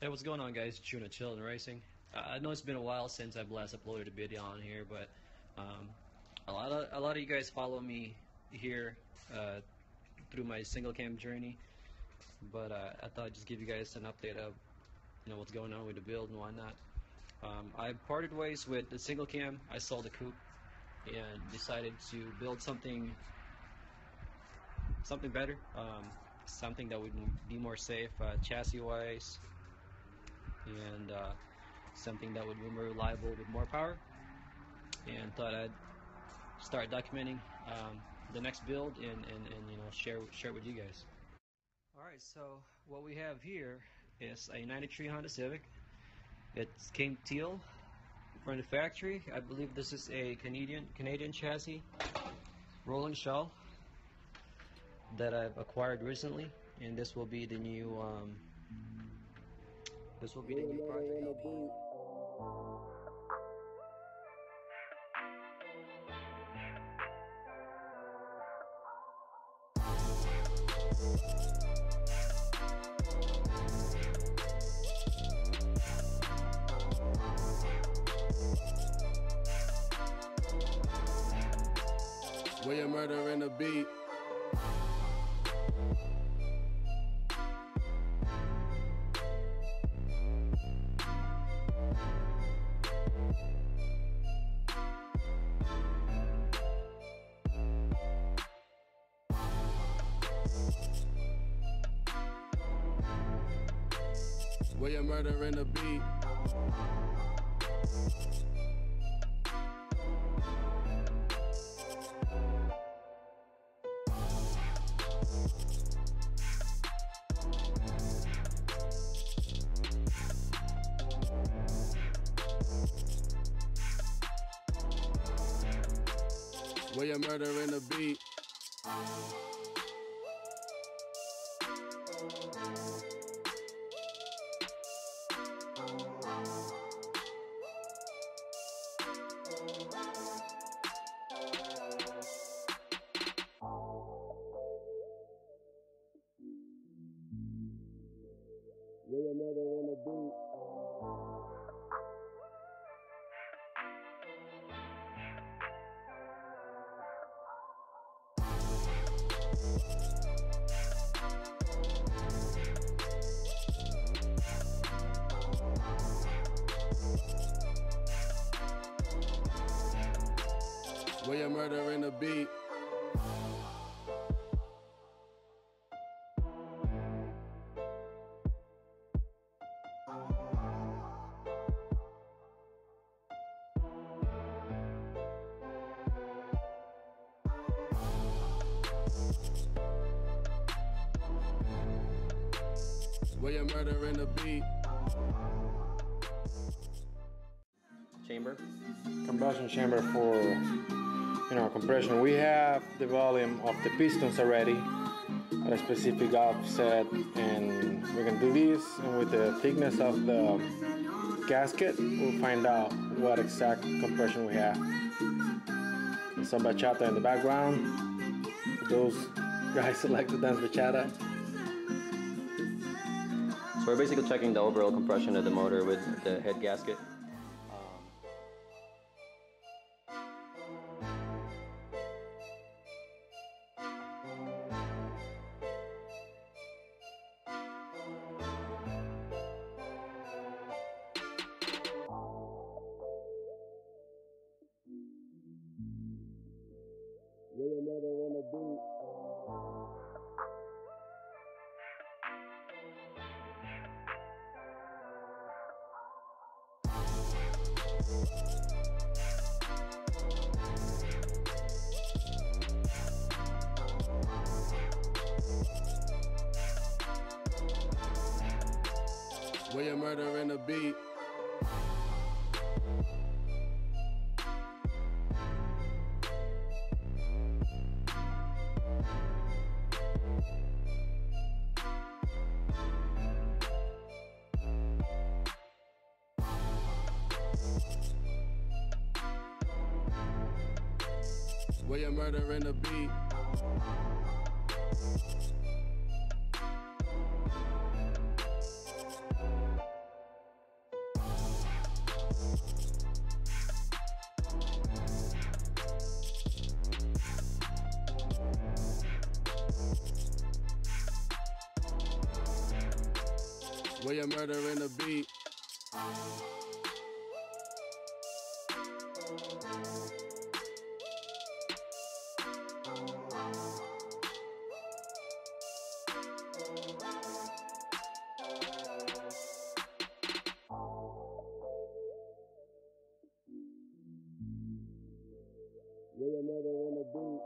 Hey, what's going on, guys? Chillin Racing. I know it's been a while since I've last uploaded a video on here, but a lot of you guys follow me here through my single cam journey. But I thought I'd just give you guys an update of what's going on with the build and whatnot. I parted ways with the single cam. I sold the coupe and decided to build something better, something that would be more safe chassis wise, and something that would be more reliable with more power, and thought I'd start documenting the next build and share it with you guys. Alright, so what we have here is a 93 Honda Civic. It came teal from the factory. I believe this is a Canadian chassis rolling shell that I've acquired recently, and this will be the new project. Where you murdering the beat. Where you murdering the beat. Where you murdering the beat. Where you murdering the beat. Where you murdering the beat. Where you murdering the beat. Chamber. Combustion chamber for compression. We have the volume of the pistons already at a specific offset, and we're gonna do this, and with the thickness of the gasket we'll find out what exact compression we have. And some bachata in the background for those guys who like to dance bachata. So we're basically checking the overall compression of the motor with the head gasket. Where you murdering the beat. Where you murdering the beat. Where you murdering the beat. Where you murdering the beat? Where you murdering the beat?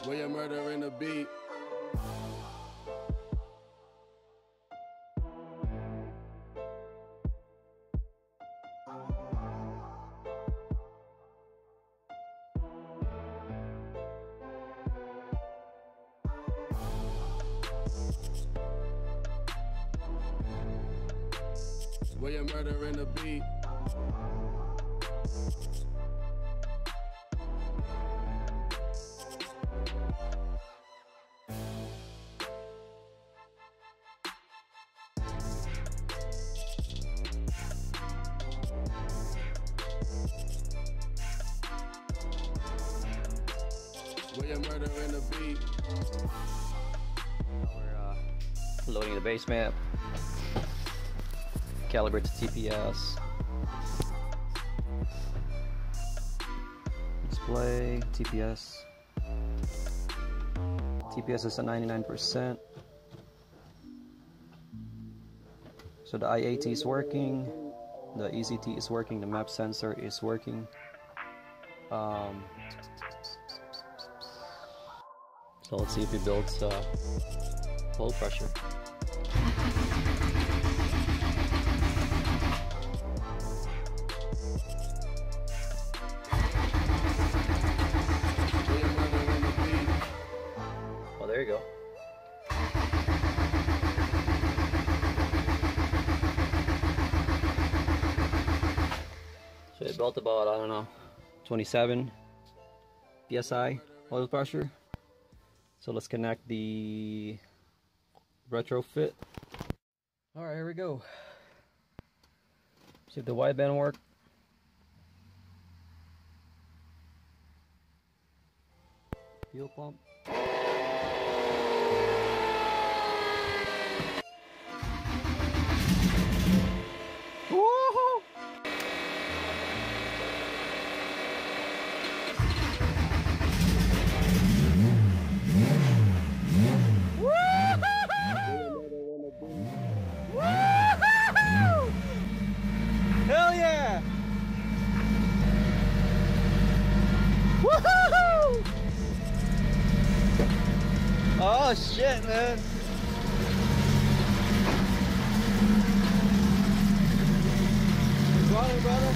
Where you murdering the beat? Where you murdering the beat? Where you murdering the beat? We're loading the base map. Calibrate the TPS. Display TPS. TPS is at 99%. So the IAT is working, the ECT is working, the map sensor is working. So let's see if it builds full pressure. Oh, there you go. So it built about, I don't know, 27 psi oil pressure. So let's connect the retrofit. All right, here we go. See if the wideband work. Fuel pump. Woohoo! Hell yeah! Woohoo! Oh shit, man! Brother, brother.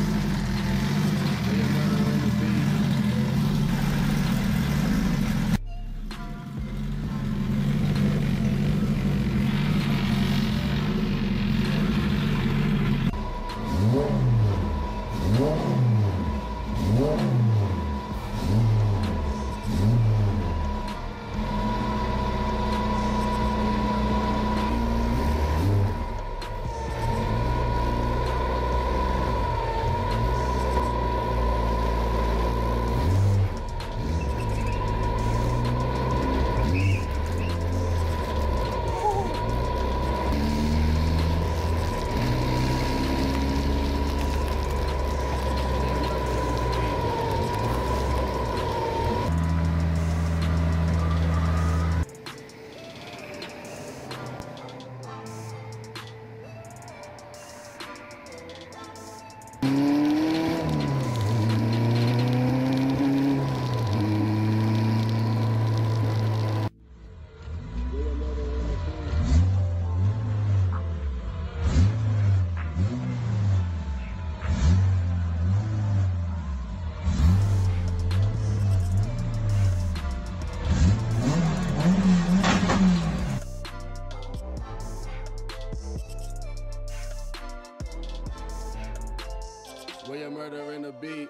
Where you murdering the beat?